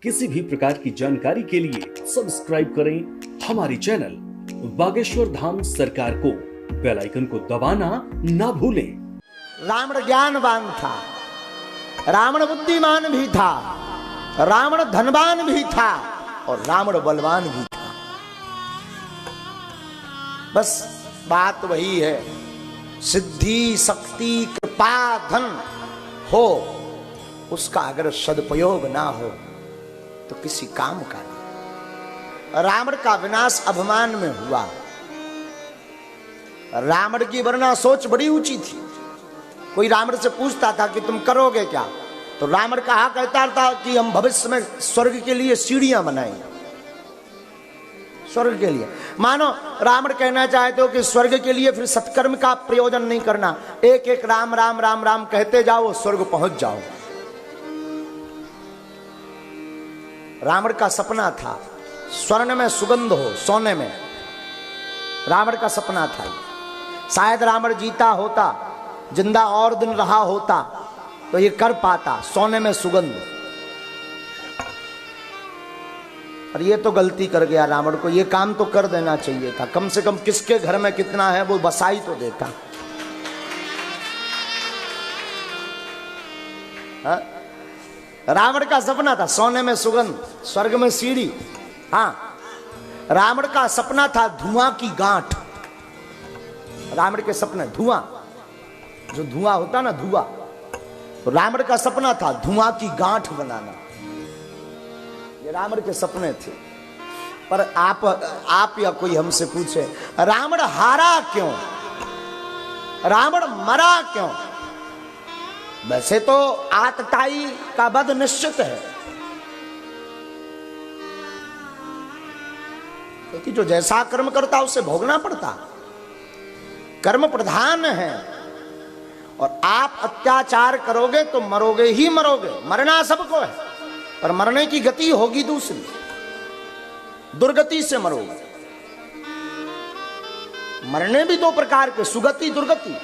किसी भी प्रकार की जानकारी के लिए सब्सक्राइब करें हमारी चैनल बागेश्वर धाम सरकार को। बेल आइकन को दबाना ना भूलें। रावण ज्ञानवान था, रावण बुद्धिमान भी था, रावण धनवान भी था और रावण बलवान भी था। बस बात वही है, सिद्धि शक्ति कृपा धन हो, उसका अगर सदुपयोग ना हो तो किसी काम का नहीं। रावण का विनाश अभिमान में हुआ। रावण की वरना सोच बड़ी ऊंची थी। कोई रावण से पूछता था कि तुम करोगे क्या, तो रावण कहा कहता था कि हम भविष्य में स्वर्ग के लिए सीढ़ियां बनाएंगे। स्वर्ग के लिए मानो रावण कहना चाहते हो कि स्वर्ग के लिए फिर सत्कर्म का प्रयोजन नहीं करना, एक एक राम राम राम राम कहते जाओ, स्वर्ग पहुंच जाओ। रावण का सपना था स्वर्ण में सुगंध हो, सोने में। रावण का सपना था। शायद रावण जीता होता, जिंदा और दिन रहा होता तो ये कर पाता, सोने में सुगंध। और ये तो गलती कर गया रावण को, ये काम तो कर देना चाहिए था। कम से कम किसके घर में कितना है वो बसाई तो देता। हा? रावण का सपना था सोने में सुगंध, स्वर्ग में सीढ़ी। हाँ, रावण का सपना था धुआं की गांठ। रावण के सपने धुआं, जो धुआं होता ना धुआं, तो रावण का सपना था धुआं की गांठ बनाना। ये रावण के सपने थे। पर आप या कोई हमसे पूछे रावण हारा क्यों, रावण मरा क्यों? वैसे तो आतताई का वध निश्चित है, क्योंकि जो जैसा कर्म करता उसे भोगना पड़ता। कर्म प्रधान है और आप अत्याचार करोगे तो मरोगे ही मरोगे। मरना सबको है, पर मरने की गति होगी दूसरी, दुर्गति से मरोगे। मरने भी दो प्रकार के, सुगति दुर्गति।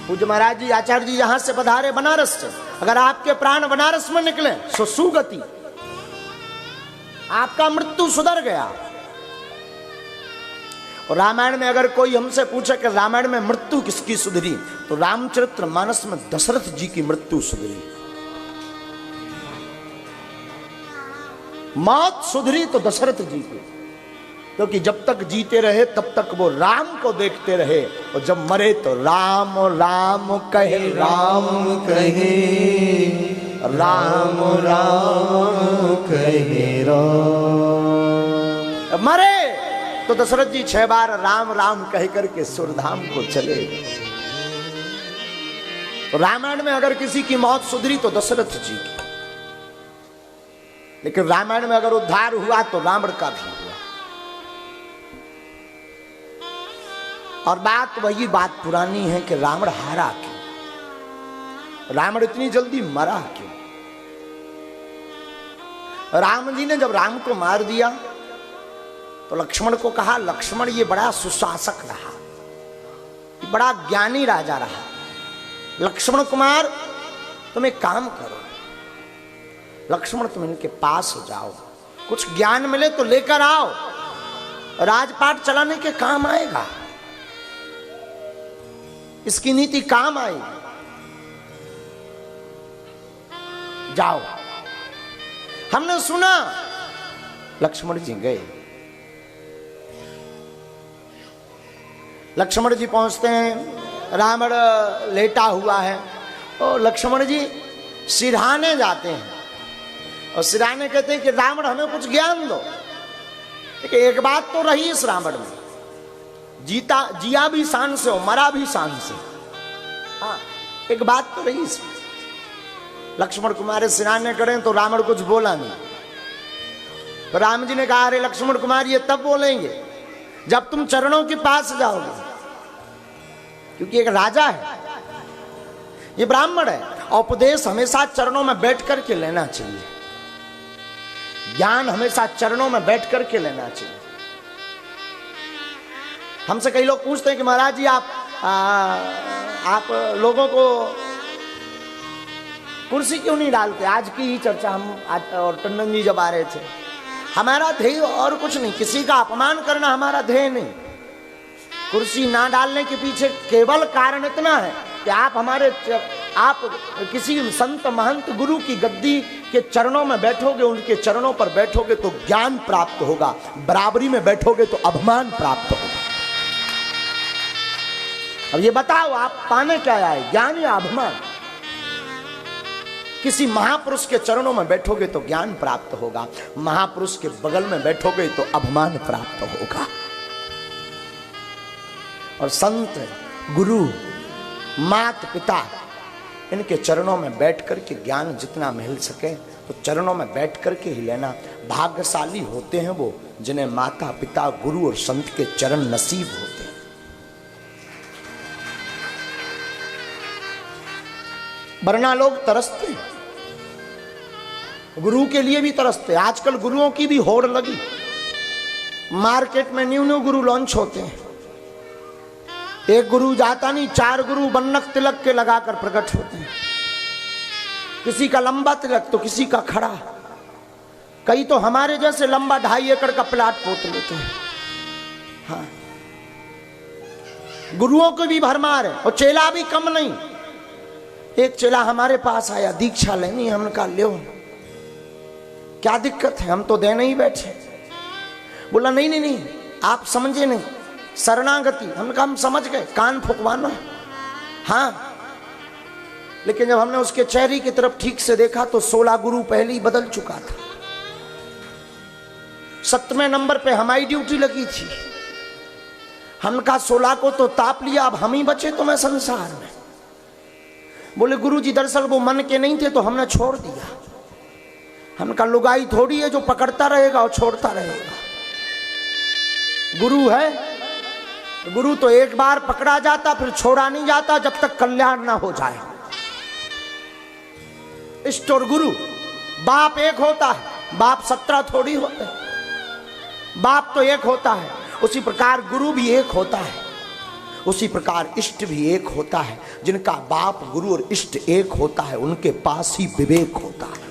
पूज्य महाराज जी आचार्य जी यहां से पधारे बनारस से, अगर आपके प्राण बनारस में निकले तो सुगति, आपका मृत्यु सुधर गया। और रामायण में अगर कोई हमसे पूछे कि रामायण में मृत्यु किसकी सुधरी, तो रामचरित्र मानस में दशरथ जी की मृत्यु सुधरी। मौत सुधरी तो दशरथ जी की, क्योंकि जब तक जीते रहे तब तक वो राम को देखते रहे, और जब मरे तो राम राम कहे, राम कहे, राम राम कहे राम। मरे तो दशरथ जी 6 बार राम राम कह करके सुरधाम को चले गए। तो रामायण में अगर किसी की मौत सुधरी तो दशरथ जी की, लेकिन रामायण में अगर उद्धार हुआ तो रावण का भी हुआ। और बात वही बात पुरानी है कि रावण हारा क्यों, रावण इतनी जल्दी मरा क्यों? राम जी ने जब राम को मार दिया तो लक्ष्मण को कहा, लक्ष्मण ये बड़ा सुशासक रहा, ये बड़ा ज्ञानी राजा रहा। लक्ष्मण कुमार तुम एक काम करो, लक्ष्मण तुम इनके पास जाओ, कुछ ज्ञान मिले तो लेकर आओ, राजपाट चलाने के काम आएगा, इसकी नीति काम आएगी। जाओ। हमने सुना। लक्ष्मण जी गए। लक्ष्मण जी पहुंचते हैं, रावण लेटा हुआ है, और लक्ष्मण जी सिरहाने जाते हैं, और सिरहाने कहते हैं कि रावण हमें कुछ ज्ञान दो। लेकिन एक बात तो रही इस रावण में, जिया भी शान से हो, मरा भी शान से। हाँ, एक बात तो रही इसमें। लक्ष्मण कुमार सिरहाने करें तो रावण कुछ बोला नहीं। तो राम जी ने कहा, अरे लक्ष्मण कुमार ये तब बोलेंगे जब तुम चरणों के पास जाओगे, क्योंकि एक राजा है, ये ब्राह्मण है, उपदेश हमेशा चरणों में बैठ करके लेना चाहिए, ज्ञान हमेशा चरणों में बैठ करके लेना चाहिए। हमसे कई लोग पूछते हैं कि महाराज जी आप लोगों को कुर्सी क्यों नहीं डालते? आज की ही चर्चा हम आज और टंडन जी जब आ रहे थे, हमारा ध्येय और कुछ नहीं, किसी का अपमान करना हमारा ध्येय नहीं। कुर्सी ना डालने के पीछे केवल कारण इतना है कि आप किसी संत महंत गुरु की गद्दी के चरणों में बैठोगे, उनके चरणों पर बैठोगे तो ज्ञान प्राप्त होगा, बराबरी में बैठोगे तो अभिमान प्राप्त होगा। अब ये बताओ आप पाने क्या आए, ज्ञान या अभिमान? किसी महापुरुष के चरणों में बैठोगे तो ज्ञान प्राप्त होगा, महापुरुष के बगल में बैठोगे तो अभिमान प्राप्त होगा। और संत, गुरु, मात पिता, इनके चरणों में बैठ कर के ज्ञान जितना मिल सके तो चरणों में बैठ कर के ही लेना। भाग्यशाली होते हैं वो जिन्हें माता पिता, गुरु और संत के चरण नसीब होते हैं। वरना लोग तरसते, गुरु के लिए भी तरसते। आजकल गुरुओं की भी होड़ लगी, मार्केट में न्यू न्यू गुरु लॉन्च होते हैं। एक गुरु जाता नहीं, 4 गुरु बन्नक तिलक के लगाकर प्रकट होते हैं। किसी का लंबा तिलक तो किसी का खड़ा, कई तो हमारे जैसे लंबा 2.5 एकड़ का प्लाट पोत लेते हैं। हाँ, गुरुओं को भी भरमार है और चेला भी कम नहीं। एक चेला हमारे पास आया, दीक्षा लेनी, हमने कहा लो, क्या दिक्कत है, हम तो देने ही बैठे। बोला नहीं नहीं नहीं, आप समझे नहीं, शरणागति। हमने कहा हम समझ गए, कान फुकवाना। हाँ, लेकिन जब हमने उसके चेहरे की तरफ ठीक से देखा तो 16 गुरु पहले ही बदल चुका था। 7वें नंबर पे हमारी ड्यूटी लगी थी। हमने कहा 16 को तो ताप लिया, अब हम ही बचे तो मैं संसार में। बोले गुरु जी दरअसल वो मन के नहीं थे तो हमने छोड़ दिया। हमने कहा लुगाई थोड़ी है जो पकड़ता रहेगा और छोड़ता रहेगा। गुरु है, गुरु तो एक बार पकड़ा जाता फिर छोड़ा नहीं जाता जब तक कल्याण ना हो जाए। इष्ट और गुरु, बाप एक होता है, बाप 17 थोड़ी होते हैं। बाप तो एक होता है, उसी प्रकार गुरु भी एक होता है, उसी प्रकार इष्ट भी एक होता है। जिनका बाप, गुरु और इष्ट एक होता है उनके पास ही विवेक होता है।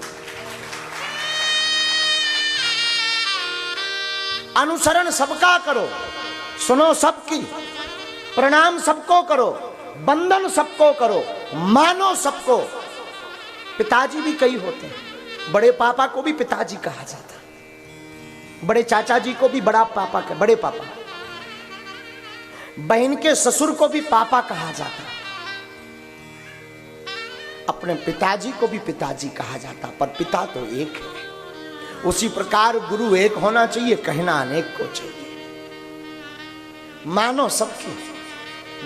अनुसरण सबका करो, सुनो सबकी, प्रणाम सबको करो, बंदन सबको करो, मानो सबको। पिताजी भी कई होते हैं, बड़े पापा को भी पिताजी कहा जाता है, बड़े चाचा जी को भी बड़ा पापा, बड़े पापा, बहन के ससुर को भी पापा कहा जाता है, अपने पिताजी को भी पिताजी कहा जाता, पर पिता तो एक है। उसी प्रकार गुरु एक होना चाहिए, कहना अनेक को चाहिए। मानो सबकी,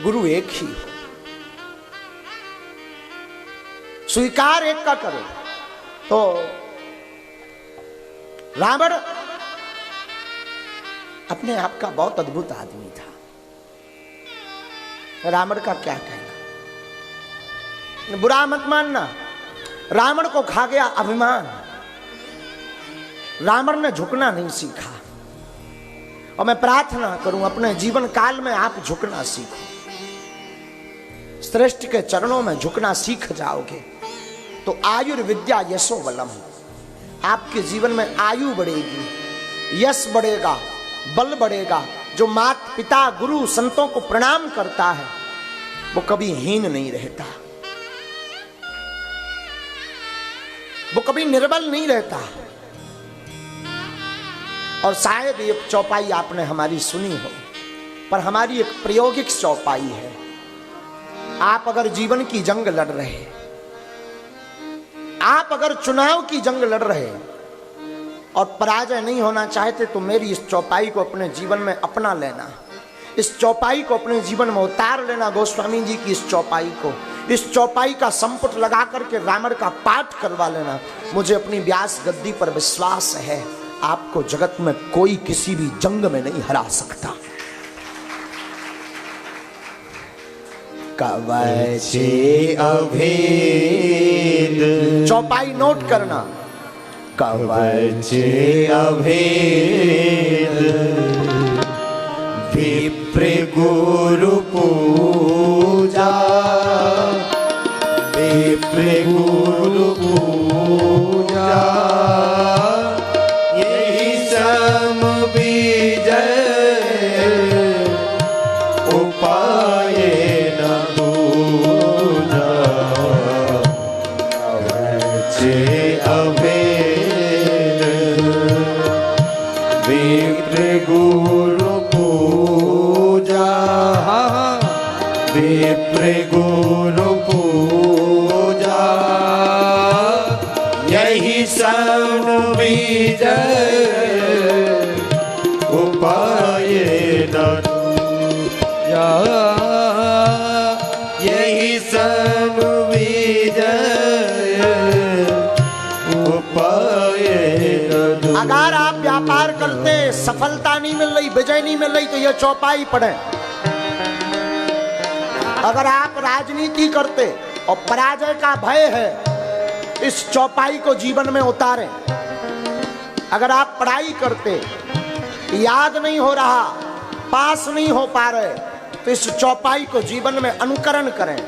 गुरु एक ही हो, स्वीकार एक का करो। तो रावण अपने आप का बहुत अद्भुत आदमी था। रावण का क्या कहना, बुरा मत मानना, रावण को खा गया अभिमान। रावण ने झुकना नहीं सीखा, और मैं प्रार्थना करूं अपने जीवन काल में आप झुकना सीखो। श्रेष्ठ के चरणों में झुकना सीख जाओगे तो आयुर्विद्या यशो बलम, आपके जीवन में आयु बढ़ेगी, यश बढ़ेगा, बल बढ़ेगा। जो माता पिता गुरु संतों को प्रणाम करता है वो कभी हीन नहीं रहता, वो कभी निर्बल नहीं रहता। और शायद एक चौपाई आपने हमारी सुनी हो, पर हमारी एक प्रायोगिक चौपाई है। आप अगर जीवन की जंग लड़ रहे, आप अगर चुनाव की जंग लड़ रहे और पराजय नहीं होना चाहते तो मेरी इस चौपाई को अपने जीवन में अपना लेना, इस चौपाई को अपने जीवन में उतार लेना। गोस्वामी जी की इस चौपाई को, इस चौपाई का संपुट लगा करके रामायण का पाठ करवा लेना। मुझे अपनी व्यास गद्दी पर विश्वास है, आपको जगत में कोई किसी भी जंग में नहीं हरा सकता। कवचे अभेद, चौपाई नोट करना, कवचे अभेद, विप्र गुरु पूजा, विप्र विप्र गुरु पूजा यही सम विजय उपाय न दूजा अवचे अवेर विप्र गुरु पूजा विप्र गुरु पूजा यही सन विजय उपाय न दूजा यही सन विजय उपाय न दूजा। अगर आप व्यापार करते सफलता नहीं मिल रही, विजय नहीं मिल रही, तो यह चौपाई पढ़े। अगर आप राजनीति करते और पराजय का भय है, इस चौपाई को जीवन में उतारें। अगर आप पढ़ाई करते, याद नहीं हो रहा, पास नहीं हो पा रहे, तो इस चौपाई को जीवन में अनुकरण करें।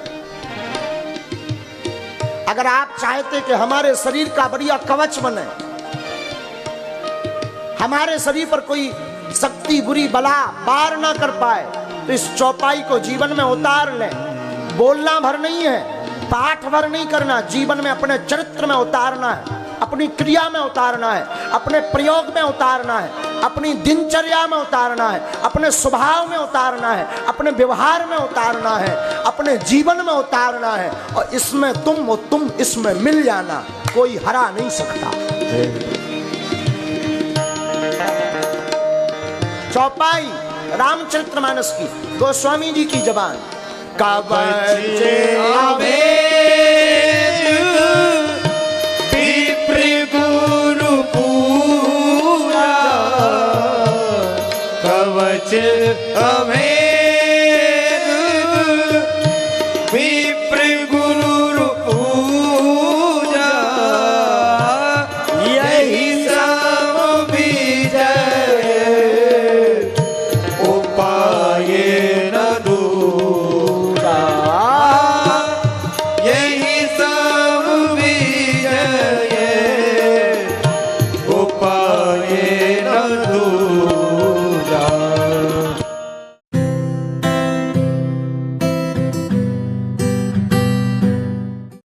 अगर आप चाहते कि हमारे शरीर का बढ़िया कवच बने, हमारे शरीर पर कोई शक्ति बुरी बला वार ना कर पाए, तो इस चौपाई को जीवन में उतार लें। बोलना भर नहीं है, पाठ भर नहीं करना, जीवन में अपने चरित्र में उतारना है, अपनी क्रिया में उतारना है, अपने प्रयोग में उतारना है, अपनी दिनचर्या में उतारना है, अपने स्वभाव में उतारना है, अपने व्यवहार में उतारना है, अपने जीवन में उतारना है। और इसमें तुम और तुम इसमें मिल जाना, कोई हरा नहीं सकता। चौपाई रामचरितमानस की, गोस्वामी जी की जबान। कवच अभेद विप्र गुरु पूजा कवच अभेद